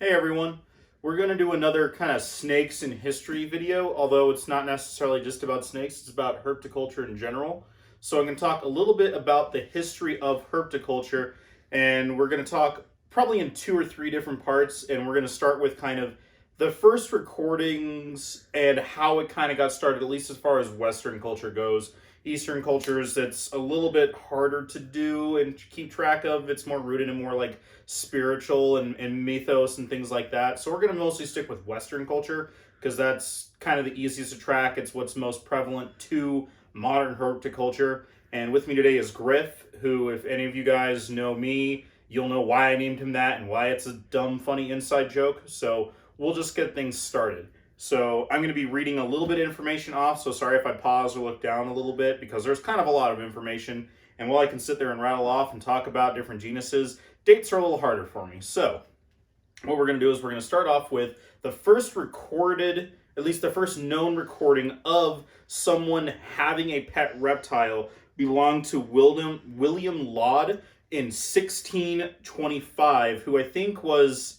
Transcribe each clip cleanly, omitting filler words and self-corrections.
Hey everyone, we're going to do another kind of snakes in history video, although it's not necessarily just about snakes, it's about herpetoculture in general. So I'm going to talk a little bit about the history of herpetoculture, and we're going to talk probably in 2 or 3 different parts, and we're going to start with kind of the first recordings and how it kind of got started, at least as far as Western culture goes. Eastern cultures, it's a little bit harder to do and keep track of. It's more rooted in more like spiritual and mythos and things like that. So we're going to mostly stick with Western culture because that's kind of the easiest to track. It's what's most prevalent to modern herpetoculture. And with me today is Griff, who, if any of you guys know me, you'll know why I named him that and why it's a dumb, funny inside joke. So we'll just get things started. So I'm going to be reading a little bit of information off, so sorry if I pause or look down a little bit, because there's kind of a lot of information, and while I can sit there and rattle off and talk about different genuses, dates are a little harder for me. So what we're going to do is we're going to start off with the first recorded, at least the first known recording of someone having a pet reptile belonged to William Laud in 1625, who I think was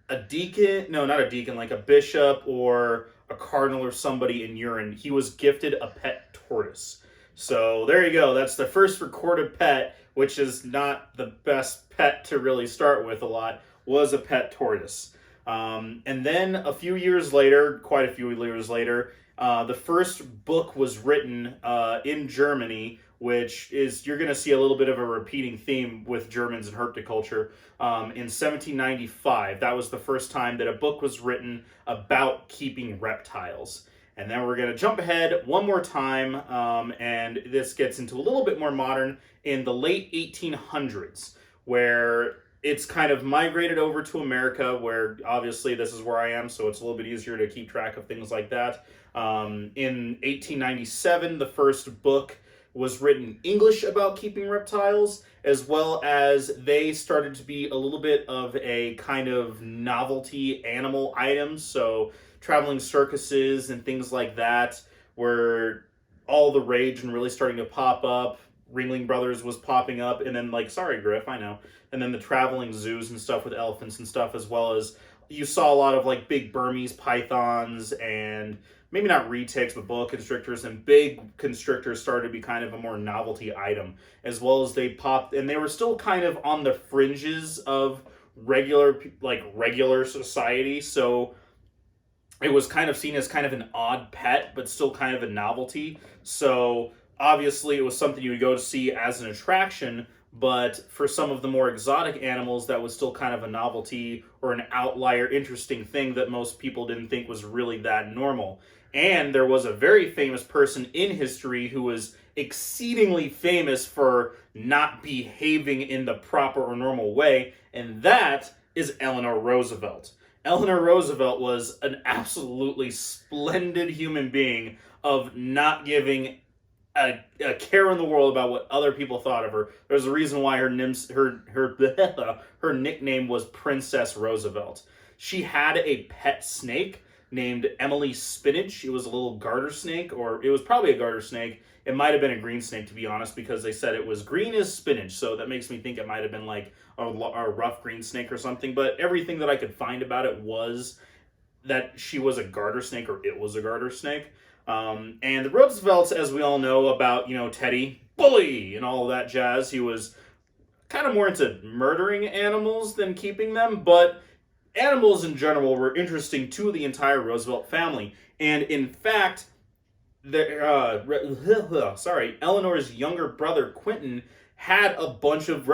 a deacon, no, not a deacon, like a bishop or a cardinal or somebody in urine. He was gifted a pet tortoise. So there you go. That's the first recorded pet, which is not the best pet to really start with a lot, was a pet tortoise. And then a few years later, quite a few years later, the first book was written in Germany, which is, you're going to see a little bit of a repeating theme with Germans and herpetoculture. In 1795, that was the first time that a book was written about keeping reptiles. And then we're going to jump ahead one more time, and this gets into a little bit more modern in the late 1800s, where it's kind of migrated over to America, where obviously this is where I am, so it's a little bit easier to keep track of things like that. In 1897, the first book was written in English about keeping reptiles, as well as they started to be a little bit of a kind of novelty animal item. So traveling circuses and things like that were all the rage and really starting to pop up. Ringling Brothers was popping up, and then sorry Griff, I know. And then the traveling zoos and stuff with elephants and stuff, as well as you saw a lot of big Burmese pythons and maybe not retics, but boa constrictors, and big constrictors started to be kind of a more novelty item, as well as they popped, and they were still kind of on the fringes of regular society, so it was kind of seen as kind of an odd pet, but still kind of a novelty. So obviously it was something you would go to see as an attraction, but for some of the more exotic animals, that was still kind of a novelty or an outlier, interesting thing that most people didn't think was really that normal. And there was a very famous person in history who was exceedingly famous for not behaving in the proper or normal way, and that is Eleanor Roosevelt. Eleanor Roosevelt was an absolutely splendid human being of not giving a care in the world about what other people thought of her. There's a reason why her nickname was Princess Roosevelt. She had a pet snake named Emily Spinach. It was a little garter snake, or it was probably a garter snake. It might have been a green snake, to be honest, because they said it was green as spinach, so that makes me think it might have been like a rough green snake or something, but everything that I could find about it was that she was a garter snake, or it was a garter snake. And the Roosevelts, as we all know about, Teddy, bully, and all of that jazz, he was kind of more into murdering animals than keeping them, but animals in general were interesting to the entire Roosevelt family. And in fact, Eleanor's younger brother Quentin had a bunch of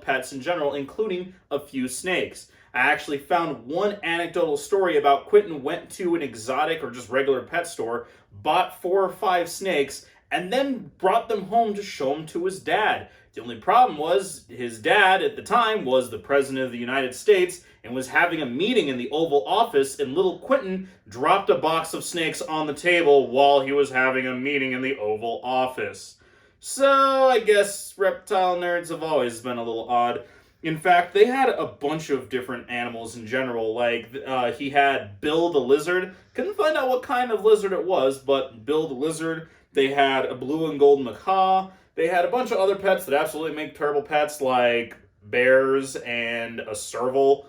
pets in general, including a few snakes. I actually found one anecdotal story about Quentin went to an exotic or just regular pet store, bought 4 or 5 snakes, and then brought them home to show them to his dad. The only problem was his dad at the time was the President of the United States and was having a meeting in the Oval Office, and little Quentin dropped a box of snakes on the table while he was having a meeting in the Oval Office. So I guess reptile nerds have always been a little odd. In fact, they had a bunch of different animals in general. He had Bill the lizard. Couldn't find out what kind of lizard it was, but Bill the lizard. They had a blue and gold macaw. They had a bunch of other pets that absolutely make terrible pets, like bears and a serval.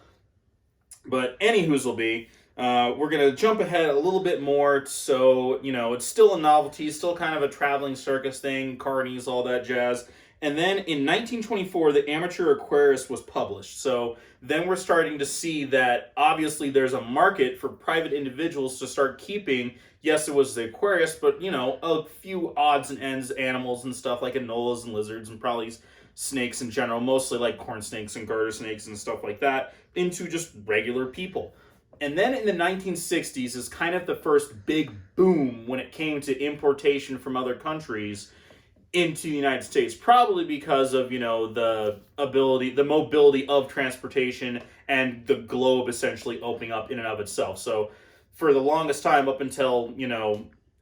But anywhoozleby, we're going to jump ahead a little bit more. So, it's still a novelty, still kind of a traveling circus thing, carnies, all that jazz. And then in 1924, the Amateur Aquarist was published. So then we're starting to see that obviously there's a market for private individuals to start keeping. Yes, it was the aquarist, but a few odds and ends animals and stuff like anolas and lizards and probably snakes in general, mostly like corn snakes and garter snakes and stuff like that, into just regular people. And then in the 1960s is kind of the first big boom when it came to importation from other countries into the United States, probably because of, the mobility of transportation and the globe essentially opening up in and of itself. So for the longest time, up until,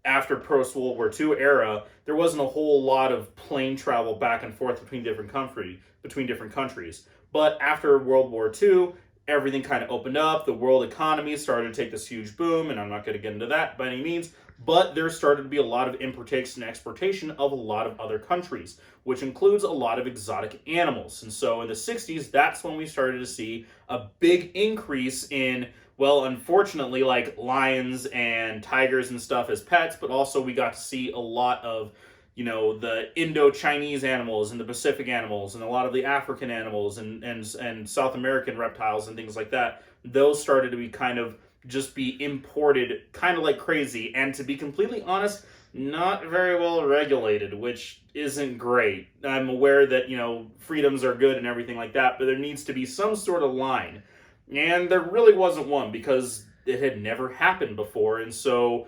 after post-World War II era, there wasn't a whole lot of plane travel back and forth between different countries. But after World War II, everything kind of opened up. The world economy started to take this huge boom, and I'm not going to get into that by any means, but there started to be a lot of importation and exportation of a lot of other countries, which includes a lot of exotic animals. And so in the 60s, that's when we started to see a big increase in, well, unfortunately, like lions and tigers and stuff as pets, but also we got to see a lot of the Indo-Chinese animals and the Pacific animals and a lot of the African animals and South American reptiles and things like that. Those started to be kind of just be imported kind of like crazy. And to be completely honest, not very well regulated, which isn't great. I'm aware that, freedoms are good and everything like that, but there needs to be some sort of line. And there really wasn't one because it had never happened before. And so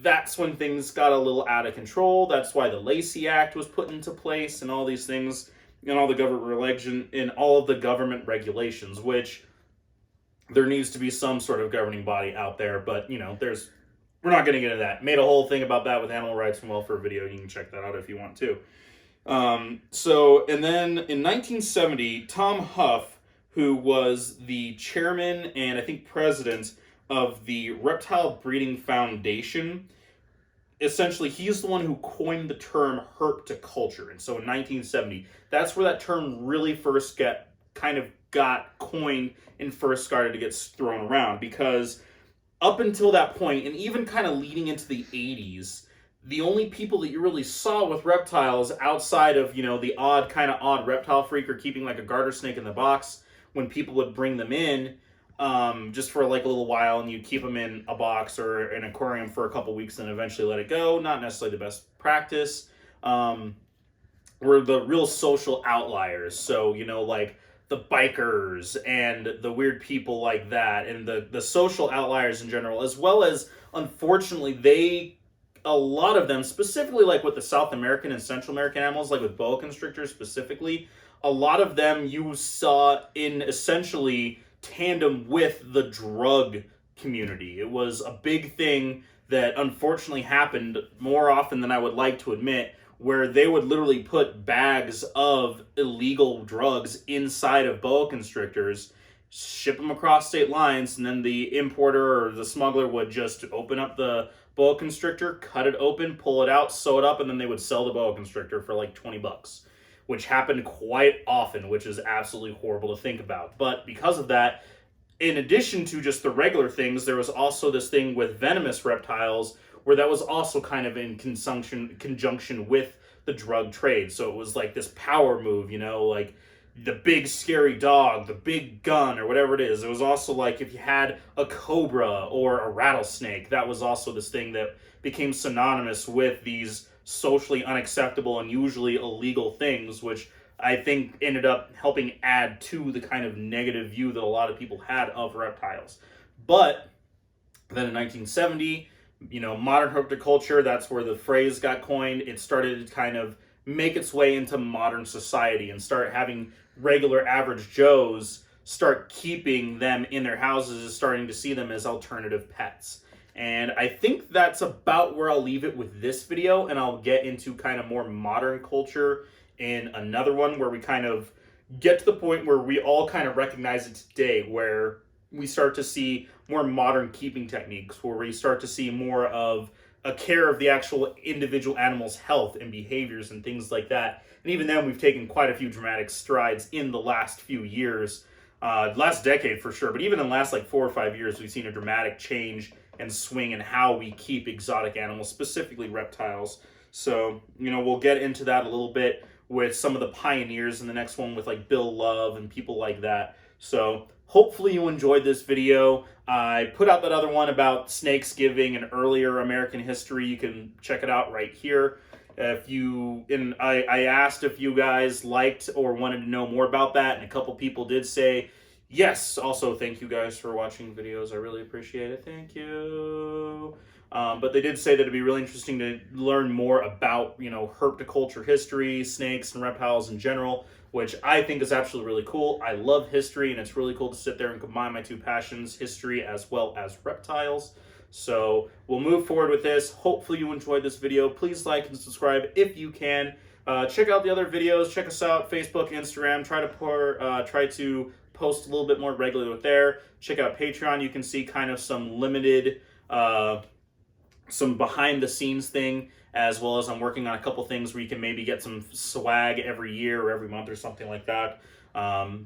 that's when things got a little out of control. That's why the Lacey Act was put into place and all these things and all the government regulations, which there needs to be some sort of governing body out there. But, we're not getting into that. Made a whole thing about that with animal rights and welfare video. You can check that out if you want to. And then in 1970, Tom Huff, who was the chairman and I think president of the Reptile Breeding Foundation, essentially he's the one who coined the term herpetoculture. And so in 1970, that's where that term really first got coined and first started to get thrown around, because up until that point, and even kind of leading into the 80s, the only people that you really saw with reptiles outside of, the odd reptile freak or keeping like a garter snake in the box when people would bring them in, just for like a little while, and you keep them in a box or an aquarium for a couple weeks and eventually let it go. Not necessarily the best practice. Were the real social outliers. So, like the bikers and the weird people like that, and the social outliers in general, as well as, unfortunately, a lot of them, specifically like with the South American and Central American animals, like with boa constrictors specifically, a lot of them you saw in essentially tandem with the drug community. It was a big thing that unfortunately happened more often than I would like to admit, where they would literally put bags of illegal drugs inside of boa constrictors, ship them across state lines, and then the importer or the smuggler would just open up the boa constrictor, cut it open, pull it out, sew it up, and then they would sell the boa constrictor for like $20, which happened quite often, which is absolutely horrible to think about. But because of that, in addition to just the regular things, there was also this thing with venomous reptiles, where that was also kind of in conjunction with the drug trade. So it was like this power move, like the big scary dog, the big gun, or whatever it is. It was also like if you had a cobra or a rattlesnake, that was also this thing that became synonymous with these socially unacceptable and usually illegal things, which I think ended up helping add to the kind of negative view that a lot of people had of reptiles. But then in 1970, modern herpetoculture, that's where the phrase got coined. It started to kind of make its way into modern society and start having regular average Joes start keeping them in their houses, starting to see them as alternative pets. And I think that's about where I'll leave it with this video, and I'll get into kind of more modern culture in another one where we kind of get to the point where we all kind of recognize it today, where we start to see more modern keeping techniques, where we start to see more of a care of the actual individual animal's health and behaviors and things like that. And even then, we've taken quite a few dramatic strides in the last few years. last decade for sure, but even in the last like 4 or 5 years, we've seen a dramatic change and swing in how we keep exotic animals, specifically reptiles. So, we'll get into that a little bit with some of the pioneers in the next one with like Bill Love and people like that. So, hopefully you enjoyed this video. I put out that other one about snakes giving and earlier American history. You can check it out right here. I asked if you guys liked or wanted to know more about that, and a couple people did say yes. Also, thank you guys for watching videos. I really appreciate it. Thank you. But they did say that it'd be really interesting to learn more about, herpetoculture history, snakes and reptiles in general, which I think is absolutely really cool. I love history, and it's really cool to sit there and combine my two passions, history as well as reptiles. So we'll move forward with this. Hopefully you enjoyed this video. Please like and subscribe if you can. Check out the other videos. Check us out, Facebook, Instagram. Try to post a little bit more regularly with there. Check out Patreon. You can see kind of some limited, some behind the scenes thing, as well as I'm working on a couple things where you can maybe get some swag every year or every month or something like that.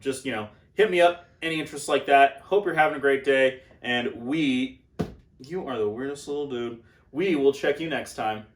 Just, hit me up. Any interest like that. Hope you're having a great day. And you are the weirdest little dude. We will check you next time.